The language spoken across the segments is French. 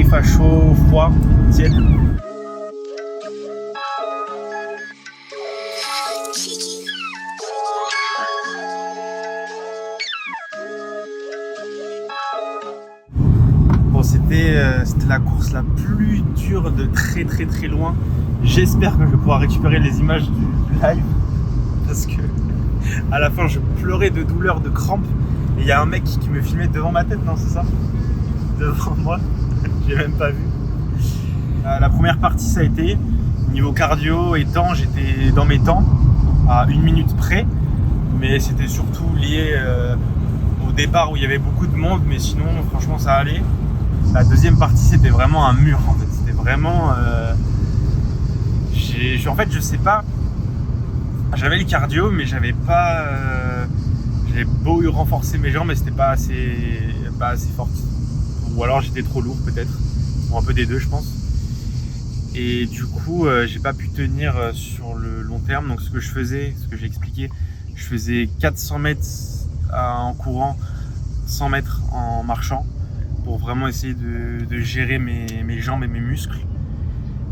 tarif à chaud, froid, tiède. Bon, c'était la course la plus dure de très très très loin. J'espère que je vais pouvoir récupérer les images du live parce que à la fin je pleurais de douleur, de crampes. Et il y a un mec qui me filmait devant ma tête, non c'est ça? Devant moi, j'ai même pas vu. La première partie ça a été, niveau cardio et temps, j'étais dans mes temps à 1 minute près. Mais c'était surtout lié au départ où il y avait beaucoup de monde, mais sinon franchement ça allait. La deuxième partie c'était vraiment un mur en fait, c'était vraiment... en fait je sais pas, j'avais le cardio mais j'avais pas... j'avais beau renforcer mes jambes mais c'était pas assez fort. Ou alors j'étais trop lourd peut-être, ou un peu des deux je pense. Et du coup j'ai pas pu tenir sur le long terme, donc ce que je faisais, ce que j'ai expliqué, je faisais 400 mètres en courant, 100 mètres en marchant, pour vraiment essayer de gérer mes jambes et mes muscles.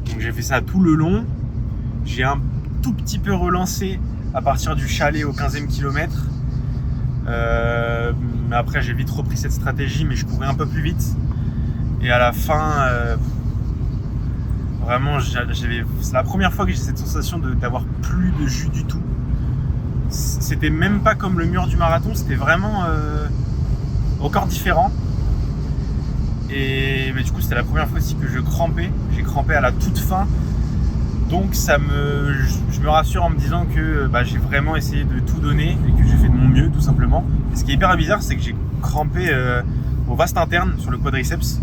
Donc j'ai fait ça tout le long. J'ai un tout petit peu relancé à partir du chalet au 15e kilomètre. Mais après j'ai vite repris cette stratégie, mais je courais un peu plus vite. Et à la fin, vraiment, c'est la première fois que j'ai cette sensation d'avoir plus de jus du tout. C'était même pas comme le mur du marathon, c'était vraiment encore différent. Mais du coup c'était la première fois aussi que je crampais. J'ai crampé à la toute fin. Donc je me rassure en me disant que j'ai vraiment essayé de tout donner et que j'ai fait de mon mieux tout simplement. Et ce qui est hyper bizarre, c'est que j'ai crampé au vaste interne sur le quadriceps.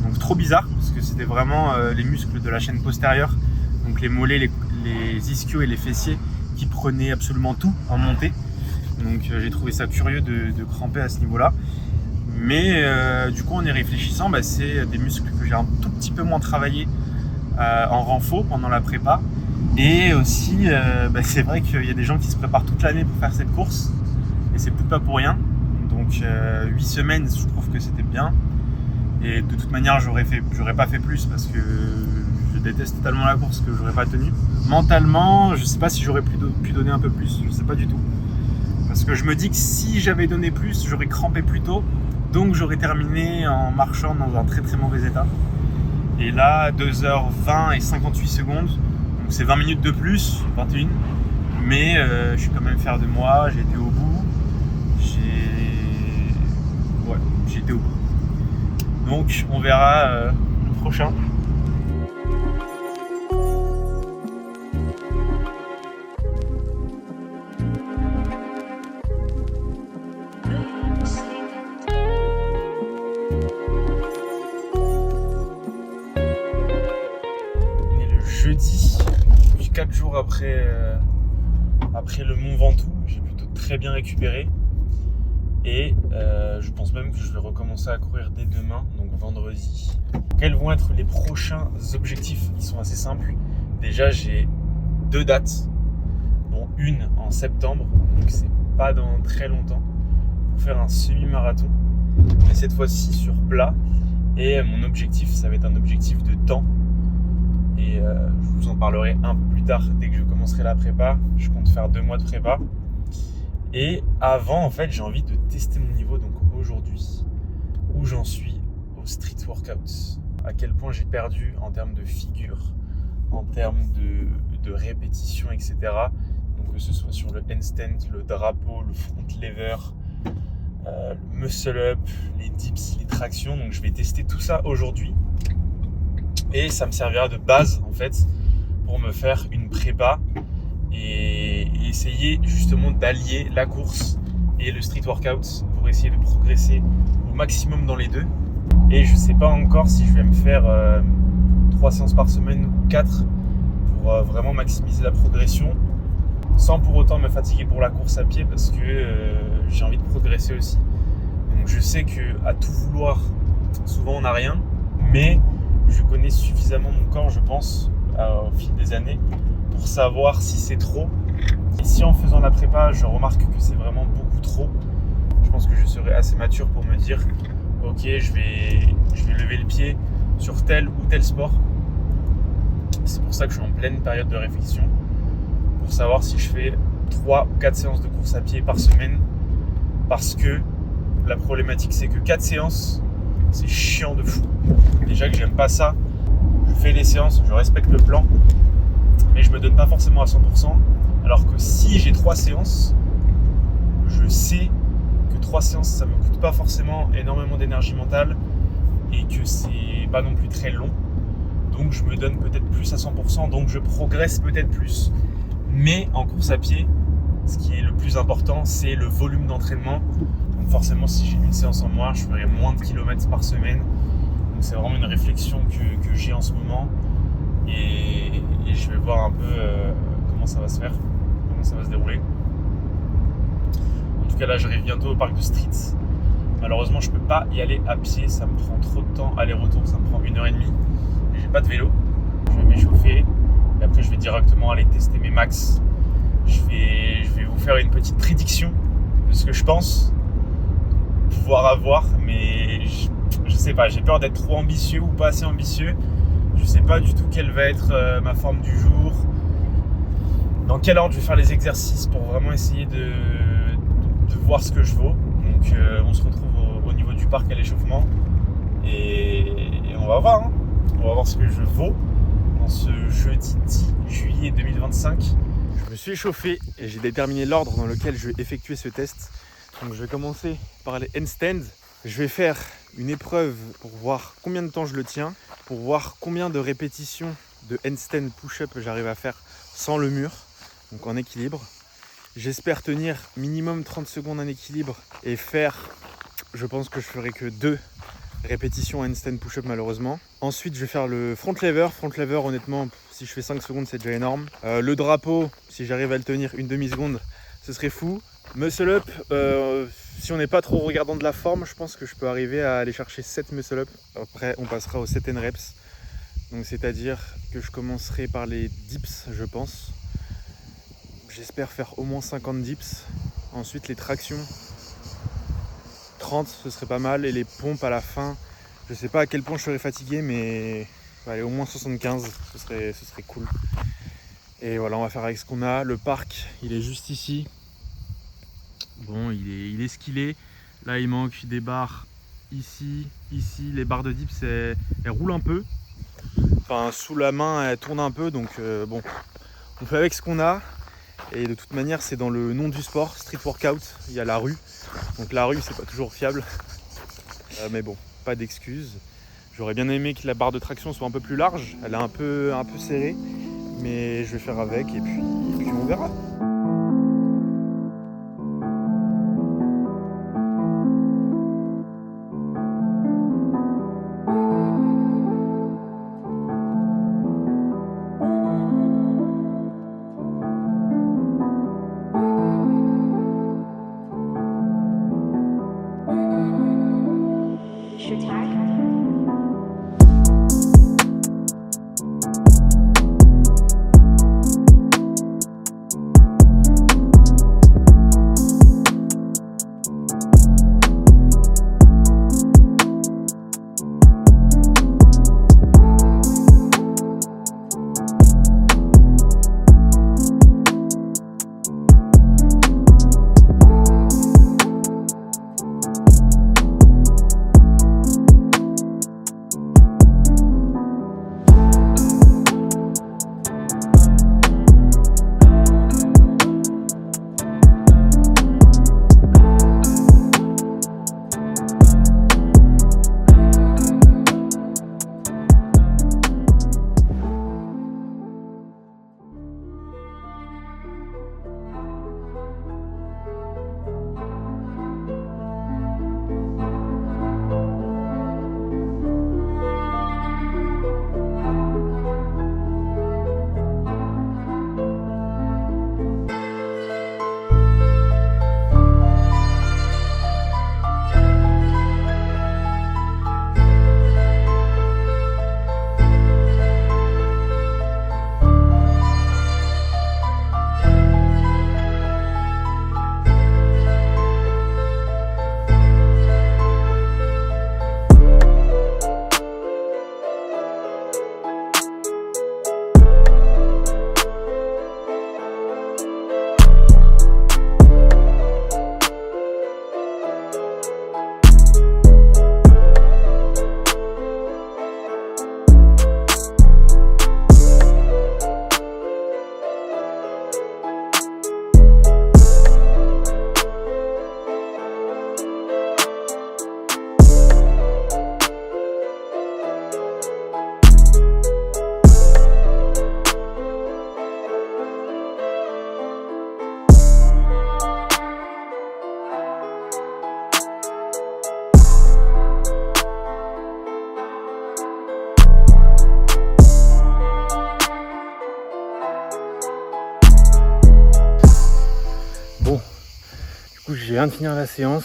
Donc trop bizarre parce que c'était vraiment les muscles de la chaîne postérieure, donc les mollets, les ischios et les fessiers qui prenaient absolument tout en montée. Donc j'ai trouvé ça curieux de cramper à ce niveau-là. Mais du coup en y réfléchissant, c'est des muscles que j'ai un tout petit peu moins travaillé en renfort pendant la prépa. Et aussi c'est vrai qu'il y a des gens qui se préparent toute l'année pour faire cette course et c'est peut-être pas pour rien. Donc 8 semaines je trouve que c'était bien. Et de toute manière j'aurais pas fait plus parce que je déteste totalement la course que j'aurais pas tenu. Mentalement je sais pas si j'aurais pu donner un peu plus, je sais pas du tout. Parce que je me dis que si j'avais donné plus, j'aurais crampé plus tôt. Donc j'aurais terminé en marchant dans un très très mauvais état. Et là, 2h20 et 58 secondes. Donc c'est 20 minutes de plus, 21. Mais je suis quand même fier de moi, j'ai été au bout. J'ai été au bout. Donc on verra le prochain. Jeudi, puis 4 jours après le Mont Ventoux, j'ai plutôt très bien récupéré et je pense même que je vais recommencer à courir dès demain, donc vendredi. Quels vont être les prochains objectifs? Ils sont assez simples. Déjà j'ai 2 dates, dont une en septembre, donc c'est pas dans très longtemps, pour faire un semi-marathon, mais cette fois-ci sur plat. Et mon objectif, ça va être un objectif de temps. Et je vous en parlerai un peu plus tard dès que je commencerai la prépa. Je compte faire 2 mois de prépa. Et avant, en fait, j'ai envie de tester mon niveau. Donc aujourd'hui, où j'en suis au street workout. À quel point j'ai perdu en termes de figure, en termes de répétition, etc. Donc que ce soit sur le handstand, le drapeau, le front lever, le muscle up, les dips, les tractions. Donc je vais tester tout ça aujourd'hui. Et ça me servira de base en fait pour me faire une prépa et essayer justement d'allier la course et le street workout pour essayer de progresser au maximum dans les deux. Et je sais pas encore si je vais me faire 3 séances par semaine ou 4 pour vraiment maximiser la progression sans pour autant me fatiguer pour la course à pied parce que j'ai envie de progresser aussi. Donc je sais qu'à tout vouloir, souvent on n'a rien, mais je connais suffisamment mon corps, je pense, au fil des années, pour savoir si c'est trop. Et si en faisant la prépa, je remarque que c'est vraiment beaucoup trop, je pense que je serai assez mature pour me dire ok, je vais lever le pied sur tel ou tel sport. C'est pour ça que je suis en pleine période de réflexion pour savoir si je fais 3 ou 4 séances de course à pied par semaine, parce que la problématique c'est que 4 séances c'est chiant de fou. Déjà que j'aime pas ça, je fais les séances, je respecte le plan, mais je me donne pas forcément à 100%, alors que si j'ai 3 séances, je sais que 3 séances ça me coûte pas forcément énormément d'énergie mentale et que c'est pas non plus très long, donc je me donne peut-être plus à 100%, donc je progresse peut-être plus. Mais en course à pied, ce qui est le plus important, c'est le volume d'entraînement. Donc forcément, si j'ai une séance en moins, je ferai moins de kilomètres par semaine. Donc c'est vraiment une réflexion que j'ai en ce moment. Et je vais voir un peu comment ça va se faire, comment ça va se dérouler. En tout cas, là, j'arrive bientôt au parc de Street. Malheureusement, je ne peux pas y aller à pied. Ça me prend trop de temps. Aller-retour, ça me prend 1h30. J'ai pas de vélo. Je vais m'échauffer. Et après, je vais directement aller tester mes max. Je vais vous faire une petite prédiction de ce que je pense pouvoir avoir, mais je sais pas, j'ai peur d'être trop ambitieux ou pas assez ambitieux. Je sais pas du tout quelle va être ma forme du jour, dans quel ordre je vais faire les exercices pour vraiment essayer de voir ce que je vaux. Donc on se retrouve au niveau du parc à l'échauffement et on va voir, hein. On va voir ce que je vaux dans ce jeudi 10 juillet 2025. Je me suis échauffé et j'ai déterminé l'ordre dans lequel je vais effectuer ce test. Donc je vais commencer par les handstands. Je vais faire une épreuve pour voir combien de temps je le tiens, pour voir combien de répétitions de handstand push-up j'arrive à faire sans le mur, donc en équilibre. J'espère tenir minimum 30 secondes en équilibre et faire, je pense que je ferai que 2 répétitions handstand push-up malheureusement. Ensuite je vais faire le front lever. Front lever, honnêtement, si je fais 5 secondes c'est déjà énorme. Le drapeau, si j'arrive à le tenir une demi-seconde, ce serait fou. Muscle up, si on n'est pas trop regardant de la forme, je pense que je peux arriver à aller chercher 7 muscle up. Après on passera aux 7 reps. Donc c'est-à-dire que je commencerai par les dips, je pense. J'espère faire au moins 50 dips. Ensuite les tractions, 30 ce serait pas mal, et les pompes à la fin, je sais pas à quel point je serai fatigué, mais allez, au moins 75, ce serait cool. Et voilà, on va faire avec ce qu'on a. Le parc, il est juste ici. Bon, il est ce qu'il est. Là, il manque des barres ici. Les barres de dips, elles roulent un peu. Enfin, sous la main, elles tournent un peu. Donc, bon, on fait avec ce qu'on a. Et de toute manière, c'est dans le nom du sport, street workout. Il y a la rue. Donc, la rue, c'est pas toujours fiable. Mais bon, pas d'excuses. J'aurais bien aimé que la barre de traction soit un peu plus large. Elle est un peu serrée. Mais je vais faire avec et puis on verra. Je viens de finir la séance,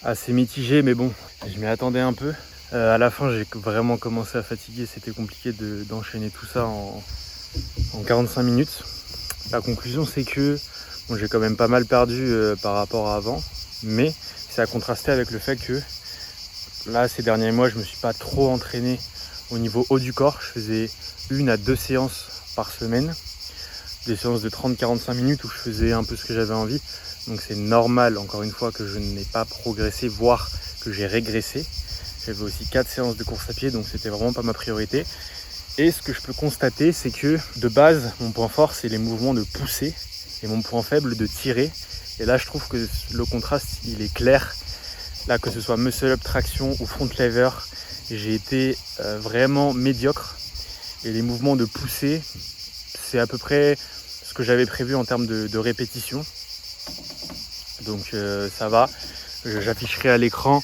assez mitigé, mais bon, je m'y attendais un peu. À la fin, j'ai vraiment commencé à fatiguer, c'était compliqué d'enchaîner tout ça en 45 minutes. La conclusion, c'est que bon, j'ai quand même pas mal perdu par rapport à avant, mais ça a contrasté avec le fait que là, ces derniers mois, je me suis pas trop entraîné au niveau haut du corps. Je faisais 1 à 2 séances par semaine, des séances de 30-45 minutes où je faisais un peu ce que j'avais envie. Donc c'est normal, encore une fois, que je n'ai pas progressé, voire que j'ai régressé. J'avais aussi 4 séances de course à pied, donc c'était vraiment pas ma priorité. Et ce que je peux constater, c'est que de base, mon point fort, c'est les mouvements de poussée et mon point faible de tirer. Et là, je trouve que le contraste, il est clair. Là, que ce soit muscle up, traction ou front lever, j'ai été vraiment médiocre. Et les mouvements de poussée, c'est à peu près ce que j'avais prévu en termes de répétition. Donc ça va. J'afficherai à l'écran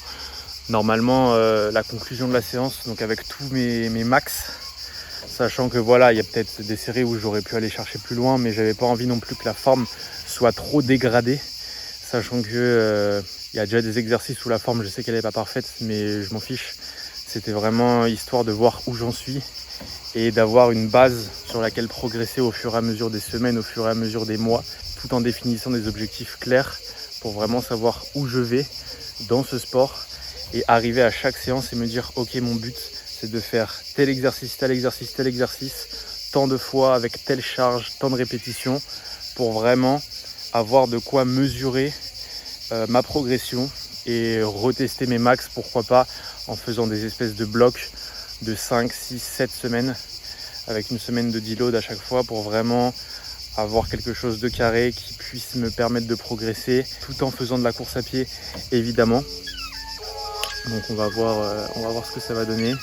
normalement la conclusion de la séance, donc avec tous mes max. Sachant que voilà, il y a peut-être des séries où j'aurais pu aller chercher plus loin, mais j'avais pas envie non plus que la forme soit trop dégradée. Sachant que il y a déjà des exercices où la forme, je sais qu'elle n'est pas parfaite, mais je m'en fiche. C'était vraiment histoire de voir où j'en suis et d'avoir une base sur laquelle progresser au fur et à mesure des semaines, au fur et à mesure des mois, tout en définissant des objectifs clairs pour vraiment savoir où je vais dans ce sport et arriver à chaque séance et me dire ok, mon but c'est de faire tel exercice, tel exercice, tel exercice, tant de fois avec telle charge, tant de répétitions pour vraiment avoir de quoi mesurer ma progression et retester mes max, pourquoi pas en faisant des espèces de blocs de 5, 6, 7 semaines avec une semaine de deload à chaque fois pour vraiment avoir quelque chose de carré qui puisse me permettre de progresser tout en faisant de la course à pied évidemment. Donc on va voir ce que ça va donner.